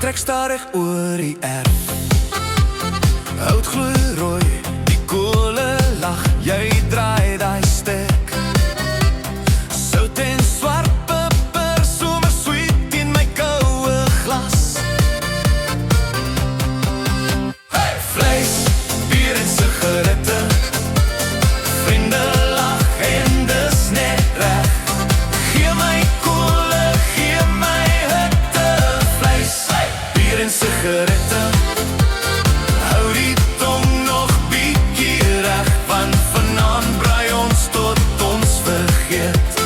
trek stadig oor die erf. Hout gloei rooi, die koele lag, jy draai daai stek. Sout en swart peper, somer sweet in my koue glas. Hey! Vleis, bier en sigarette, vriende lag en dis net reg. Gee my koele, gee my hitte. Vleis, bier en sigarette, hou die tong nog bietjie reg, want vanaand braai ons tot ons vergeet.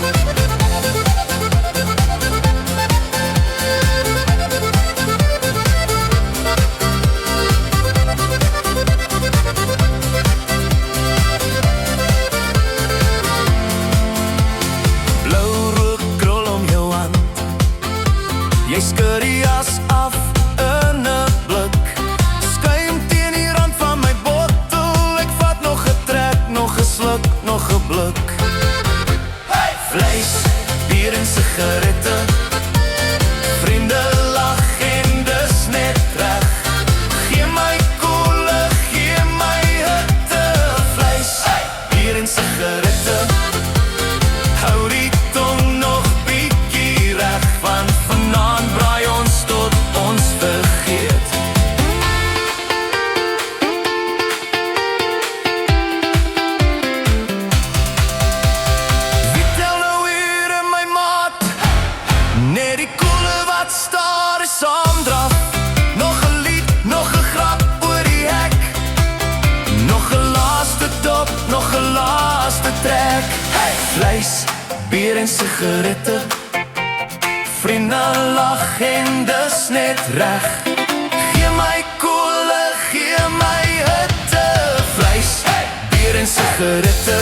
Blou rook krul om jou hand, jy skud die jas af in 'n blik. Skuim teen die rand van my bottel, ek vat nog 'n trek, nog 'n sluk, nog 'n blik. Hey! Vleis, bier en sigarette, vriende lag en dis net reg. Gee my koele, gee my hitte. Vleis, bier en sigarette, hou die tong nog bietjie reg, want vanaand braai ons tot ons vergeet. Wie tel nou hier in my maat? Net die koele wat staar is saamdraf. Nog 'n lied, nog 'n grap oor die hek. Nog 'n laaste dop, nog 'n laaste trek. Hey! Vleis, bier en sigarette, vriende lag en dis net reg. Gee my koele, gee my hitte. Vleis, bier en sigarette,